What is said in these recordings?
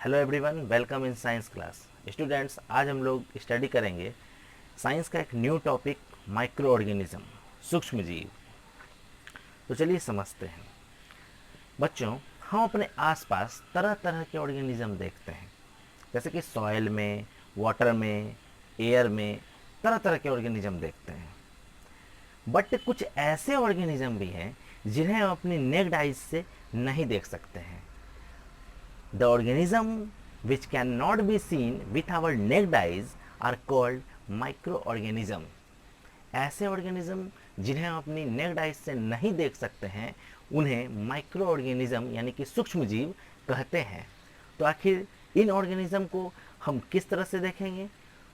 Hello everyone, welcome in science class. Students, आज हम लोग स्टडी करेंगे साइंस का एक न्यू टॉपिक, माइक्रो ऑर्गेनिज्म, सूक्ष्म जीव। तो चलिए समझते हैं। बच्चों, हम अपने आसपास तरह तरह के ऑर्गेनिज्म देखते हैं, जैसे कि सॉइल में, वाटर में, एयर में तरह तरह के ऑर्गेनिज्म देखते हैं। बट कुछ ऐसे ऑर्गेनिज्म भी हैं जिन्हें हम अपनी नेक्ड आइज से नहीं देख सकते हैं। The organism which cannot be seen with our naked eyes are called microorganism. ऐसे ऑर्गेनिज्म जिन्हें हम अपनी नेक्ड आइज से नहीं देख सकते हैं उन्हें माइक्रो ऑर्गेनिज्म यानी कि सूक्ष्म जीव कहते हैं। तो आखिर इन ऑर्गेनिज्म को हम किस तरह से देखेंगे?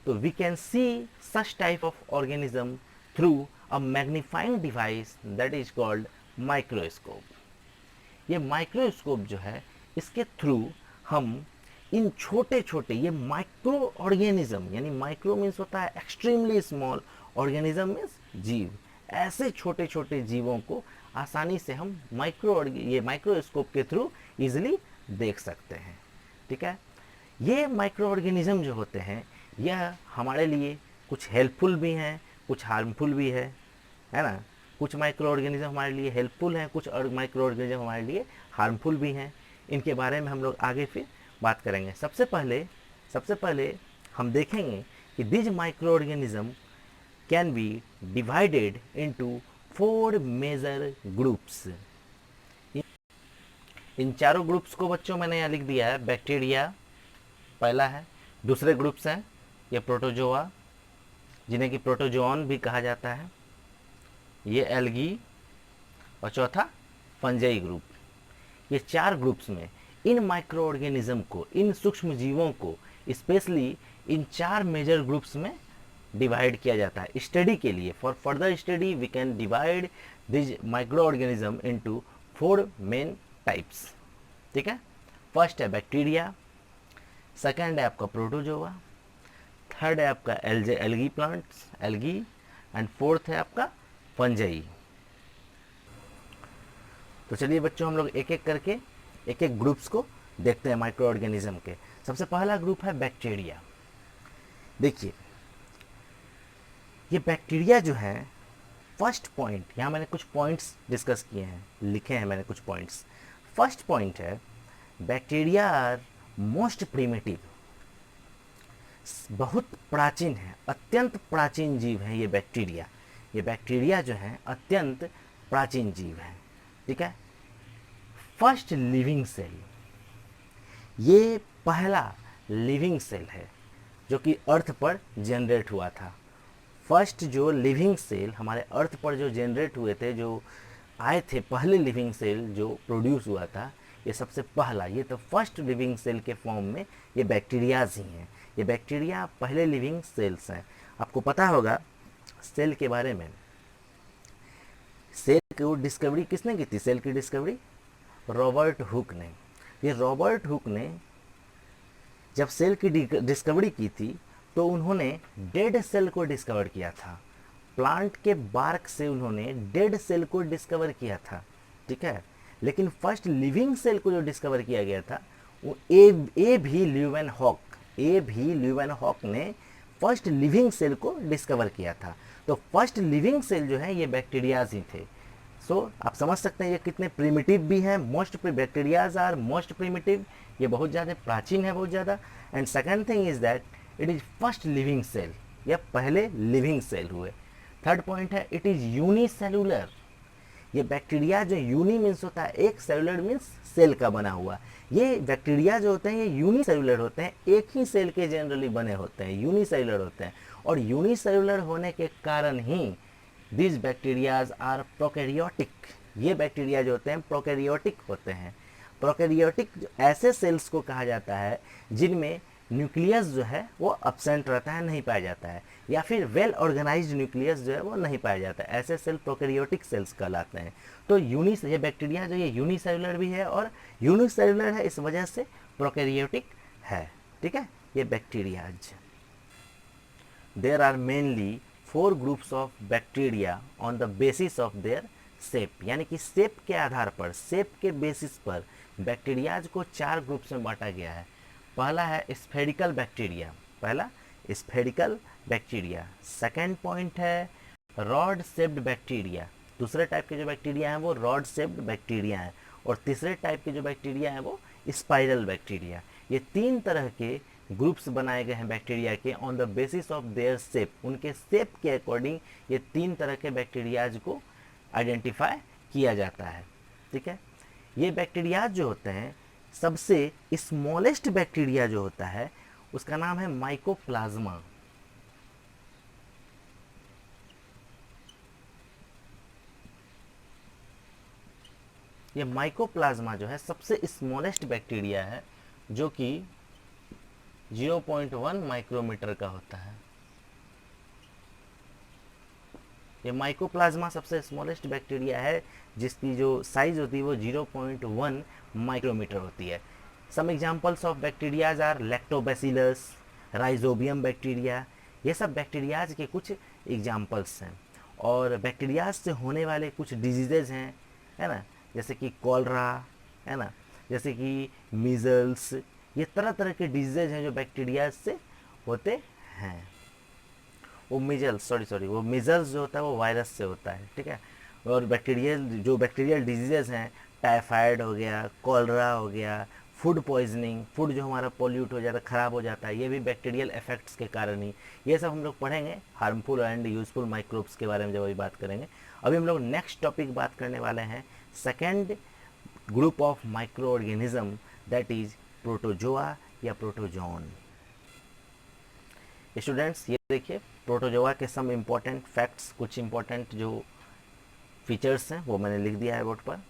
तो we can see such type of organism through a magnifying device that is called microscope. ये माइक्रोस्कोप जो है, इसके थ्रू हम इन छोटे छोटे ये माइक्रो ऑर्गेनिज्म, यानी माइक्रो मीन्स होता है एक्सट्रीमली स्मॉल, ऑर्गेनिज्म मीन्स जीव, ऐसे छोटे छोटे जीवों को आसानी से हम ये माइक्रोस्कोप के थ्रू इजिली देख सकते हैं। ठीक है, ये माइक्रो ऑर्गेनिज्म जो होते हैं यह हमारे लिए कुछ हेल्पफुल भी हैं, कुछ हार्मफुल भी है ना। कुछ माइक्रो ऑर्गेनिज्म हमारे लिए हेल्पफुल हैं, कुछ माइक्रो ऑर्गेनिज्म हमारे लिए हार्मफुल भी हैं। इनके बारे में हम लोग आगे फिर बात करेंगे। सबसे पहले हम देखेंगे कि these microorganism can be divided into 4 major groups. इन चारों ग्रुप्स को बच्चों मैंने यहाँ लिख दिया है। बैक्टीरिया पहला है, दूसरे ग्रुप्स हैं ये प्रोटोजोआ, जिन्हें कि प्रोटोजोन भी कहा जाता है, ये एल्गी, और चौथा फंजाई ग्रुप। ये 4 ग्रुप्स में इन माइक्रो ऑर्गेनिज्म को, इन सूक्ष्म जीवों को स्पेशली इन 4 मेजर ग्रुप्स में डिवाइड किया जाता है स्टडी के लिए। For further study we can divide this micro organism into 4 main types. ठीक है, फर्स्ट है बैक्टीरिया, सेकंड है आपका प्रोटोजोआ, थर्ड है आपका algae plants, algae, and fourth है आपका फंजाई। तो चलिए बच्चों, हम लोग एक एक करके एक एक ग्रुप्स को देखते हैं माइक्रो ऑर्गेनिज्म के। सबसे पहला ग्रुप है बैक्टीरिया। देखिए, ये बैक्टीरिया जो है, फर्स्ट पॉइंट, यहाँ मैंने कुछ पॉइंट्स डिस्कस किए हैं, लिखे हैं मैंने कुछ पॉइंट्स। फर्स्ट पॉइंट है बैक्टीरिया आर मोस्ट प्रिमिटिव। बहुत प्राचीन है, अत्यंत प्राचीन जीव है ये बैक्टीरिया। ये बैक्टीरिया जो है अत्यंत प्राचीन जीव है। ठीक है, फर्स्ट लिविंग सेल, ये पहला लिविंग सेल है जो कि अर्थ पर जनरेट हुआ था। फर्स्ट जो लिविंग सेल हमारे अर्थ पर जो जनरेट हुए थे, जो आए थे, पहले लिविंग सेल जो प्रोड्यूस हुआ था, ये सबसे पहला, ये तो फर्स्ट लिविंग सेल के फॉर्म में ये बैक्टीरियाज ही हैं। ये बैक्टीरिया पहले लिविंग सेल्स हैं। आपको पता होगा सेल के बारे में, सेल की डिस्कवरी किसने की थी? सेल की डिस्कवरी रॉबर्ट हुक ने। ये रॉबर्ट हुक ने जब सेल की डिस्कवरी की थी तो उन्होंने डेड सेल को डिस्कवर किया था। प्लांट के बार्क से उन्होंने डेड सेल को डिस्कवर किया था। ठीक है, लेकिन फर्स्ट लिविंग सेल को जो डिस्कवर किया गया था वो ए भी ल्यूवेनहॉक ने फर्स्ट लिविंग सेल को डिस्कवर किया था। तो फर्स्ट लिविंग सेल जो है ये बैक्टीरियाज ही थे। सो आप समझ सकते हैं ये कितने प्रिमिटिव भी हैं। बैक्टीरियाज आर मोस्ट प्रिमिटिव, ये बहुत ज़्यादा प्राचीन है, बहुत ज़्यादा। And second thing is that it is first living cell, यह पहले लिविंग सेल हुए। थर्ड पॉइंट है इट इज़ यूनिसेलुलर। ये बैक्टीरिया जो यूनि मीन्स होता है एक, सेलुलर मीन्स सेल का बना हुआ। ये बैक्टीरिया जो होते हैं ये यूनिसेलुलर होते हैं, एक ही सेल के जनरली बने होते हैं, यूनिसेलुलर होते हैं। और यूनिसेलुलर होने के कारण ही दिस बैक्टीरियाज आर प्रोकैरियोटिक। ये बैक्टीरिया जो होते हैं प्रोकैरियोटिक होते हैं। प्रोकैरियोटिक ऐसे सेल्स को कहा जाता है जिनमें न्यूक्लियस जो है वो एब्सेंट रहता है, नहीं पाया जाता है, या फिर वेल ऑर्गेनाइज्ड न्यूक्लियस जो है वो नहीं पाया जाता है। ऐसे सेल प्रोकैरियोटिक सेल्स कहलाते हैं। तो ये बैक्टीरिया जो ये यूनिसेलुलर भी है, और यूनिसेलुलर है इस वजह से प्रोकैरियोटिक है। ठीक है, ये bacterias. There are mainly 4 groups of bacteria on the basis of their shape, यानी कि शेप के आधार पर, शेप के बेसिस पर बैक्टीरियाज को 4 ग्रुप्स में बांटा गया है। पहला है स्फेरिकल बैक्टीरिया, पहला स्फेरिकल बैक्टीरिया। सेकेंड पॉइंट है रॉड शेप्ड बैक्टीरिया, दूसरे टाइप के जो बैक्टीरिया हैं वो रॉड शेप्ड बैक्टीरिया हैं, और तीसरे टाइप के जो बैक्टीरिया हैं वो स्पाइरल बैक्टीरिया। ये तीन तरह के ग्रुप्स बनाए गए हैं बैक्टीरिया के on the basis of their shape, उनके शेप के अकॉर्डिंग ये तीन तरह के बैक्टीरियाज को आइडेंटिफाई किया जाता है। ठीक है, ये बैक्टीरियाज जो होते हैं, सबसे स्मॉलेस्ट बैक्टीरिया जो होता है उसका नाम है माइकोप्लाज्मा। ये माइकोप्लाज्मा जो है सबसे स्मॉलेस्ट बैक्टीरिया है, जो कि 0.1 माइक्रोमीटर का होता है। ये माइकोप्लाज्मा सबसे स्मॉलेस्ट बैक्टीरिया है जिसकी जो साइज होती है वो 0.1 माइक्रोमीटर होती है। Some examples of bacterias are lactobacillus, rhizobium bacteria, ये सब बैक्टीरियाज के कुछ एग्जांपल्स हैं। और बैक्टीरियाज से होने वाले कुछ डिजीजेज हैं, है ना, जैसे कि कॉलरा, है ना, जैसे कि मीजल्स, ये तरह तरह के डिजीजेज हैं जो बैक्टीरियाज से होते हैं। वो वो मीजल्स जो होता है वो वायरस से होता है। ठीक है, और बैक्टीरियल डिजीजेज हैं, टाइफाइड हो गया, कॉलरा हो गया, फूड पॉइजनिंग, फूड जो हमारा पोल्यूट हो जाता है, ख़राब हो जाता है, ये भी बैक्टीरियल इफेक्ट्स के कारण ही। ये सब हम लोग पढ़ेंगे हार्मफुल एंड यूजफुल माइक्रोब्स के बारे में जब अभी बात करेंगे। अभी हम लोग नेक्स्ट टॉपिक बात करने वाले हैं second group of micro organism, that is protozoa या प्रोटोजोन। स्टूडेंट्स ये देखिए, प्रोटोजोआ के सम इम्पॉर्टेंट फैक्ट्स, कुछ इम्पॉर्टेंट जो फीचर्स हैं वो मैंने लिख दिया है बोर्ड पर।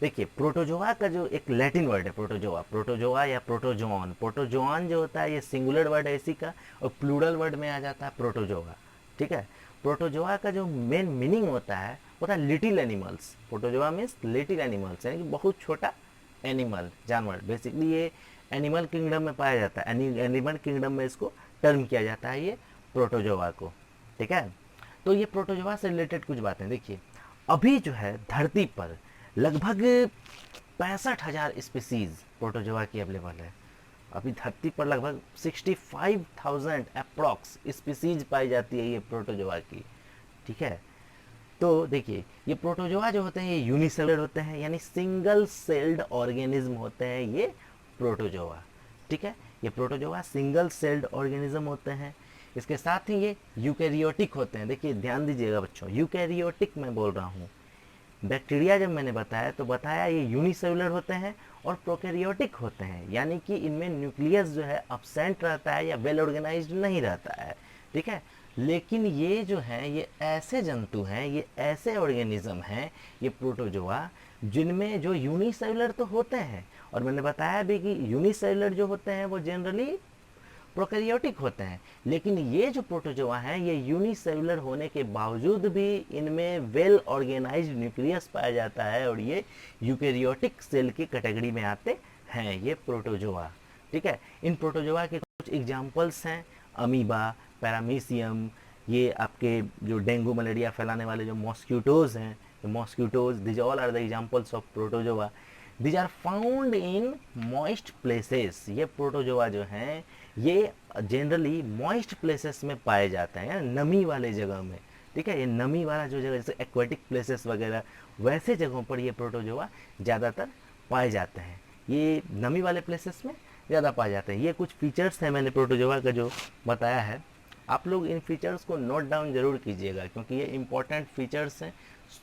देखिए, प्रोटोजोआ का जो एक लैटिन वर्ड है प्रोटोजोआ या प्रोटोजोन। प्रोटोजोन जो होता है ये सिंगुलर वर्ड है इसी का, और प्लूरल वर्ड में आ जाता है प्रोटोजोआ। ठीक है, प्रोटोजोआ का जो मेन मीनिंग होता है वो था little animals. Protozoa means little animals, यानी कि बहुत छोटा एनिमल, जानवर। बेसिकली ये एनिमल किंगडम में पाया जाता है, एनिमल किंगडम में इसको टर्म किया जाता है ये प्रोटोजोआ को। ठीक है, तो ये प्रोटोजोआ से रिलेटेड कुछ बातें देखिए। अभी जो है धरती पर लगभग 65,000 स्पीसीज प्रोटोजोआ की अवेलेबल है। अभी धरती पर लगभग 65,000 अप्रॉक्स स्पीसीज पाई जाती है ये प्रोटोजोआ की। ठीक है, तो देखिए ये प्रोटोजोआ जो होते हैं ये यूनिसेलुलर होते हैं, यानी सिंगल सेल्ड ऑर्गेनिज्म होते हैं ये प्रोटोजोआ। ठीक है, ये प्रोटोजोआ सिंगल सेल्ड ऑर्गेनिज्म होते हैं। इसके साथ ही ये यूकैरियोटिक होते हैं। देखिए ध्यान दीजिएगा बच्चों, यूकैरियोटिक मैं बोल रहा हूँ। बैक्टीरिया जब मैंने बताया तो बताया ये यूनिसेलुलर होते हैं और प्रोकैरियोटिक होते हैं, यानी कि इनमें न्यूक्लियस जो है अब्सेंट रहता है या वेल ऑर्गेनाइज्ड नहीं रहता है। ठीक है, लेकिन ये जो हैं ये ऐसे जंतु हैं, ये ऐसे ऑर्गेनिज्म हैं, ये प्रोटोजोआ, जिनमें जो यूनिसेलुलर तो होते हैं, और मैंने बताया भी कि यूनिसेलुलर जो होते हैं वो जनरली प्रोकैरियोटिक होते हैं, लेकिन ये जो प्रोटोजोआ हैं ये यूनिसेलुलर होने के बावजूद भी इनमें वेल ऑर्गेनाइज्ड न्यूक्लियस पाया जाता है, और ये यूकैरियोटिक सेल की कैटेगरी में आते हैं ये प्रोटोजोआ। ठीक है, इन प्रोटोजोआ के कुछ एग्जाम्पल्स हैं, अमीबा, पैरामीशियम, ये आपके जो डेंगू मलेरिया फैलाने वाले जो मॉस्क्यूटोज हैं, mosquitoes, these all are the examples of protozoa. These are found in moist places. ये प्रोटोजोआ जो हैं ये जनरली मॉइस्ट प्लेसेस में पाए जाते हैं, या नमी वाले जगह में। ठीक है, ये नमी वाला जो जगह जैसे एक्वेटिक प्लेसेस वगैरह, वैसे जगहों पर ये प्रोटोजोआ ज़्यादातर पाए जाते हैं। ये नमी वाले प्लेसेस में ज़्यादा पाए जाते हैं। ये कुछ फीचर्स हैं मैंने प्रोटोजोआ का जो बताया है, आप लोग इन फीचर्स को नोट डाउन ज़रूर कीजिएगा, क्योंकि ये इंपॉर्टेंट फीचर्स हैं।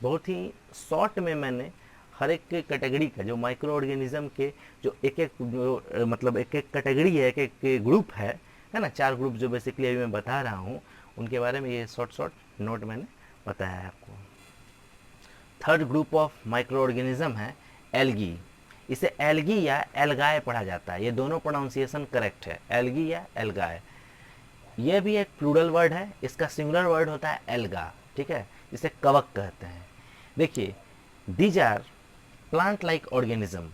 बहुत ही शॉर्ट में मैंने हर एक कैटेगरी का जो माइक्रो ऑर्गेनिज्म के जो एक एक मतलब एक एक कैटेगरी है, एक एक ग्रुप है ना, 4 ग्रुप जो बेसिकली अभी मैं बता रहा हूँ, उनके बारे में ये शॉर्ट नोट मैंने बताया है आपको। Third group of micro organism है एल्गी। इसे एल्गी या एल्गाए पढ़ा जाता है, ये दोनों प्रोनाउंसिएशन करेक्ट है, एल्गी या एल्गाए। ये भी एक प्लूरल वर्ड है, इसका सिंगुलर वर्ड होता है एल्गा। ठीक है, इसे कवक कहते हैं। देखिए these are plant like organism.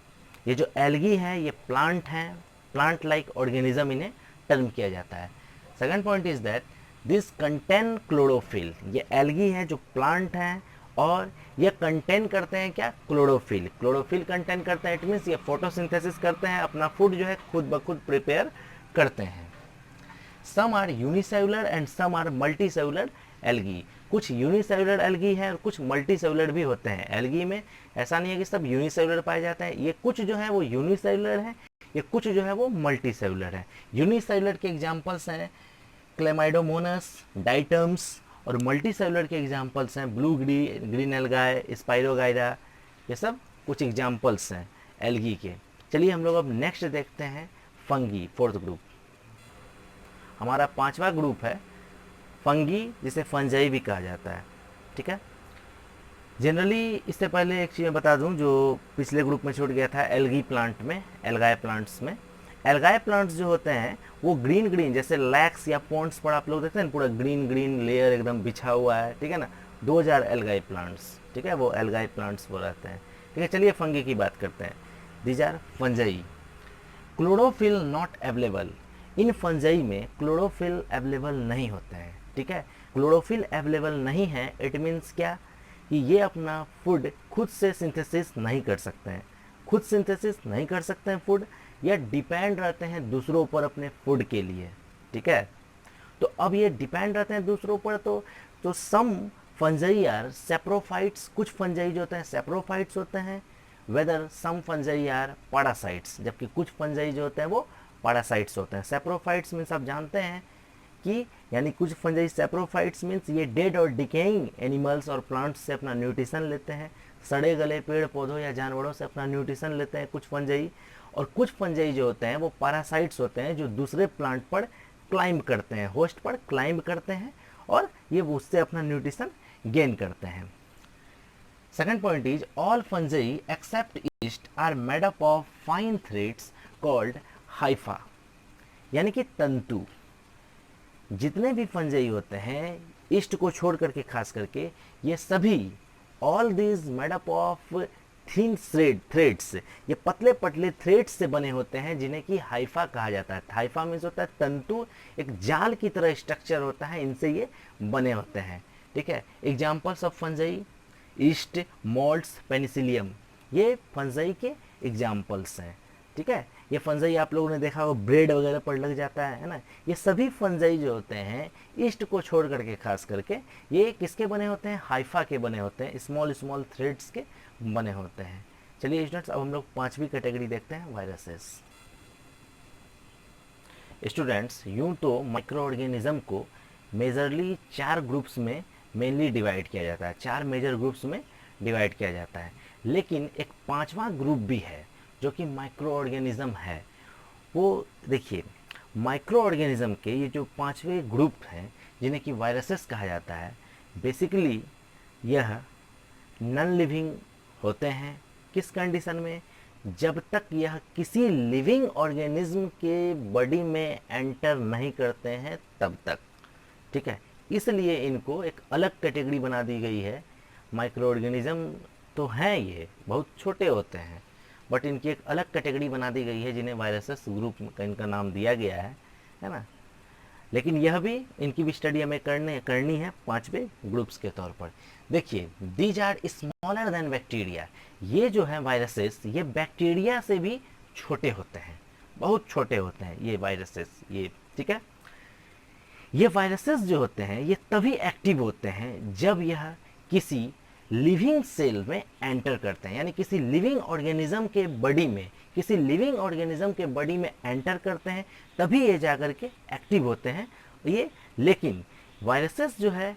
ये जो एल्गी है ये प्लांट हैं, प्लांट लाइक ऑर्गेनिज्म इन्हें टर्म किया जाता है। Second point is that this contain chlorophyll. ये एल्गी है जो प्लांट हैं और ये कंटेन करते हैं क्या, क्लोरोफिल। क्लोरोफिल कंटेन करते हैं, इट मीन्स ये फोटोसिंथेसिस करते हैं, अपना फूड जो है खुद ब खुद प्रिपेयर करते हैं। Some are unicellular and some are multicellular algae. कुछ यूनिसेलुलर एल्गी है और कुछ मल्टीसेलुलर भी होते हैं एल्गी में। ऐसा नहीं है कि सब यूनिसेलुलर पाए जाते हैं, ये कुछ जो है वो यूनिसेलुलर है, ये कुछ जो है वो मल्टीसेलुलर है। यूनिसेलुलर के एग्जांपल्स हैं क्लेमाइडोमोनस, डाइटम्स, और मल्टीसेलुलर के एग्जांपल्स हैं ब्लू ग्रीन एल्गाए, स्पाइरोगाइरा। ये सब कुछ एग्जांपल्स हैं एल्गी के। चलिए हम लोग अब नेक्स्ट देखते हैं फंगी, फोर्थ ग्रुप। हमारा 5वां ग्रुप है फंगी, जिसे फंजाई भी कहा जाता है। ठीक है, जनरली इससे पहले एक चीज़ मैं बता दूं जो पिछले ग्रुप में छूट गया था, एल्गी प्लांट में, एल्गाए प्लांट्स में। एल्गाए प्लांट्स जो होते हैं वो ग्रीन ग्रीन, जैसे लैक्स या पॉन्ड्स पर आप लोग देखते हैं पूरा ग्रीन ग्रीन लेयर एकदम बिछा हुआ है, ठीक है ना, 2000 एल्गाए प्लांट्स, ठीक है, वो एल्गाए प्लांट्स वो रहते हैं। ठीक है, चलिए फंगी की बात करते हैं। These are fungi. Chlorophyll not available. इन फंजाई में क्लोरोफिल अवेलेबल नहीं होते हैं। ठीक है, क्लोरोफिल अवेलेबल नहीं है, इट मीन्स क्या कि ये अपना फूड खुद से सिंथेसिस नहीं कर सकते हैं, खुद सिंथेसिस नहीं कर सकते हैं फूड, या डिपेंड रहते हैं दूसरों पर अपने फूड के लिए। ठीक है, तो अब ये डिपेंड रहते हैं दूसरों पर, तो सम फंजाई आर सेप्रोफाइट्स। कुछ फंजाई जो होते हैं सेप्रोफाइट्स होते हैं, whether some fungi are parasites, जबकि कुछ फंजाई जो होते हैं वो पैरासाइट्स होते हैं। सेप्रोफाइट्स मीन्स आप जानते हैं कि यानी कुछ फंजाई सेप्रोफाइट्स मीन्स ये डेड और डिकेइंग एनिमल्स और प्लांट्स से अपना न्यूट्रिशन लेते हैं, सड़े गले पेड़ पौधों या जानवरों से अपना न्यूट्रिशन लेते हैं कुछ फंजाई। और कुछ फंजाई जो होते हैं वो पैरासाइट्स होते हैं, जो दूसरे प्लांट पर क्लाइंब करते हैं, होस्ट पर क्लाइंब करते हैं और ये उससे अपना न्यूट्रिशन गेन करते हैं। Second point is all fungi except yeast are made up of fine threads called hypha, यानी कि तंतु। जितने भी फंजाई होते हैं ईस्ट को छोड़ करके खास करके, ये सभी all these made up of thin threads, ये पतले पतले थ्रेड्स से बने होते हैं जिन्हें कि हाइफा कहा जाता है। हाइफा मीन्स होता है तंतु, एक जाल की तरह स्ट्रक्चर होता है, इनसे ये बने होते हैं। ठीक है, examples of fungi east, moulds, Penicillium, ये फंजाई के एग्जाम्पल्स हैं। ठीक है, ये फंजाई आप लोगों ने देखा हो ब्रेड वगैरह पर लग जाता है ना। ये सभी फंजाई जो होते हैं ईस्ट को छोड़ करके खास करके ये किसके बने होते हैं, हाइफा के बने होते हैं, स्मॉल स्मॉल थ्रेड्स के बने होते हैं। चलिए स्टूडेंट्स अब हम लोग 5वीं कैटेगरी देखते हैं, वायरसेस। स्टूडेंट्स यूं तो माइक्रो ऑर्गेनिज्म को मेजरली 4 ग्रुप्स में मेनली डिवाइड किया जाता है, 4 मेजर ग्रुप्स में डिवाइड किया जाता है, लेकिन एक 5वां ग्रुप भी है जो कि माइक्रो ऑर्गेनिज्म है। वो देखिए माइक्रो ऑर्गेनिज्म के ये जो 5वें ग्रुप हैं जिन्हें कि वायरसेस कहा जाता है, बेसिकली यह नॉन लिविंग होते हैं। किस कंडीशन में, जब तक यह किसी लिविंग ऑर्गेनिज्म के बॉडी में एंटर नहीं करते हैं तब तक। ठीक है, इसलिए इनको एक अलग कैटेगरी बना दी गई है। माइक्रो ऑर्गेनिज्म तो हैं, ये बहुत छोटे होते हैं, बट इनकी एक अलग कैटेगरी बना दी गई है जिन्हें वायरसेस ग्रुप का इनका नाम दिया गया है ना। लेकिन यह भी इनकी भी स्टडी हमें करनी है 5वें ग्रुप्स के तौर पर। देखिए these are smaller than bacteria, ये जो है वायरसेस ये बैक्टीरिया से भी छोटे होते हैं, बहुत छोटे होते हैं ये वायरसेस ये। ठीक है, ये वायरसेस जो होते हैं ये तभी एक्टिव होते हैं जब यह किसी लिविंग सेल में एंटर करते हैं, यानी किसी लिविंग ऑर्गेनिज्म के बॉडी में, किसी लिविंग ऑर्गेनिज्म के बॉडी में एंटर करते हैं तभी ये जाकर के एक्टिव होते हैं ये। लेकिन वायरसेस जो है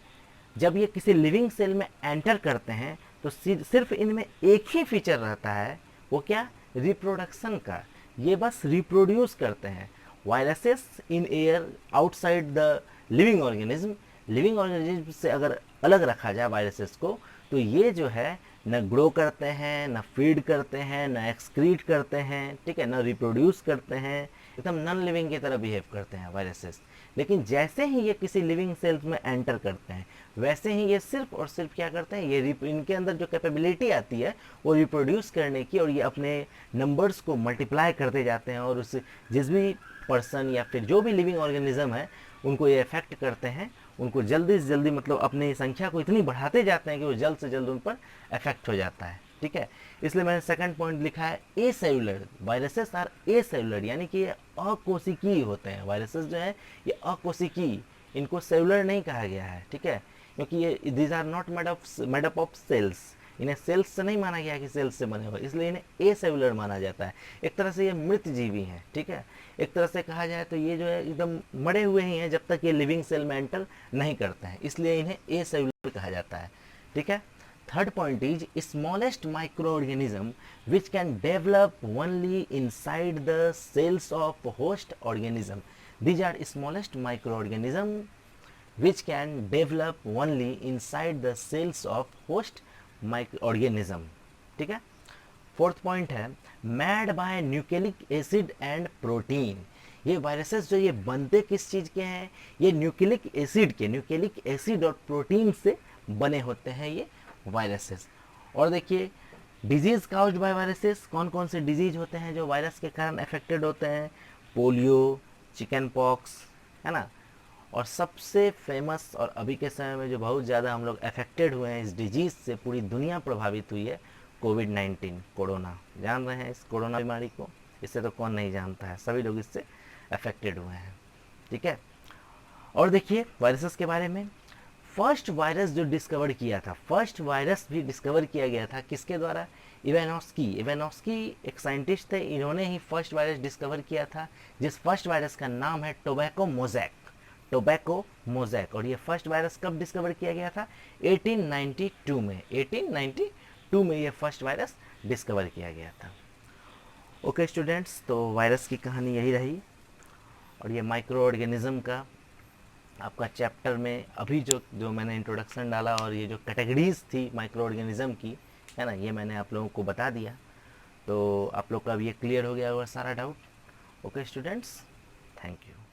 जब ये किसी लिविंग सेल में एंटर करते हैं तो सिर्फ इनमें एक ही फीचर रहता है, वो क्या, रिप्रोडक्शन का। ये बस रिप्रोड्यूस करते हैं। Viruses in air outside the living organism, living organism से अगर अलग रखा जाए वायरसेस को तो ये जो है न ग्रो करते हैं, न फीड करते हैं, न एक्सक्रीट करते हैं, ठीक है, न रिप्रोड्यूस करते हैं, एकदम नॉन लिविंग की तरह बिहेव करते हैं वायरसेस। लेकिन जैसे ही ये किसी लिविंग सेल्स में एंटर करते हैं वैसे ही ये सिर्फ और सिर्फ क्या करते हैं, ये इनके अंदर जो कैपेबिलिटी आती है वो रिप्रोड्यूस करने की, और ये अपने नंबर्स को मल्टीप्लाई करते जाते हैं और उस जिस भी पर्सन या फिर जो भी लिविंग ऑर्गेनिज्म है उनको ये इफेक्ट करते हैं उनको जल्दी से जल्दी मतलब अपनी संख्या को इतनी बढ़ाते जाते हैं कि वो जल्द से जल्द उन पर अफेक्ट हो जाता है। ठीक है, इसलिए मैंने सेकंड पॉइंट लिखा है acellular viruses are acellular, यानी कि ये अकोशिकीय होते हैं। वायरसेस जो है ये अकोशिकीय, इनको सेलुलर नहीं कहा गया है। ठीक है, क्योंकि ये these are not made up of cells, इन्हें सेल्स से नहीं माना गया कि सेल्स से बने हुए, इसलिए इन्हें ए सेलुलर माना जाता है। एक तरह से ये मृत जीवी हैं। ठीक है, एक तरह से कहा जाए तो ये जो है एकदम मरे हुए ही हैं जब तक ये लिविंग सेल में एंटर नहीं करते हैं, इसलिए इन्हें ए सेलुलर कहा जाता है। ठीक है, third point is smallest micro organism which can develop only inside the cells of host organism. These are smallest micro organism which can develop only inside the cells of host microorganism। ठीक है, fourth point है made by nucleic acid and protein. ये viruses जो ये बनते किस चीज़ के हैं, ये न्यूक्लिक एसिड और प्रोटीन से बने होते हैं ये वायरसेस। और देखिए डिजीज काउज्ड बाय वायरसेस, कौन कौन से डिजीज होते हैं जो वायरस के कारण अफेक्टेड होते हैं, पोलियो, चिकन पॉक्स, है ना। और सबसे फेमस और अभी के समय में जो बहुत ज़्यादा हम लोग अफेक्टेड हुए हैं इस डिजीज़ से, पूरी दुनिया प्रभावित हुई है, कोविड-19 कोरोना। जान रहे हैं इस कोरोना बीमारी को, इससे तो कौन नहीं जानता है, सभी लोग इससे अफेक्टेड हुए हैं। ठीक है, और देखिए वायरसेस के बारे में, फर्स्ट वायरस जो डिस्कवर किया था, फर्स्ट वायरस भी डिस्कवर किया गया था किसके द्वारा, इवानोस्की एक साइंटिस्ट थे, इन्होंने ही फर्स्ट वायरस डिस्कवर किया था, जिस फर्स्ट वायरस का नाम है टोबैको मोज़ैक। और ये फर्स्ट वायरस कब डिस्कवर किया गया था, 1892 में। 1892 में ये फर्स्ट वायरस डिस्कवर किया गया था। ओके स्टूडेंट्स, तो वायरस की कहानी यही रही। और ये माइक्रो ऑर्गेनिज्म का आपका चैप्टर में अभी जो मैंने इंट्रोडक्शन डाला और ये जो कैटेगरीज थी माइक्रो ऑर्गेनिज्म की, है ना, ये मैंने आप लोगों को बता दिया। तो आप लोग का अब ये क्लियर हो गया होगा सारा doubt. Okay students, thank you.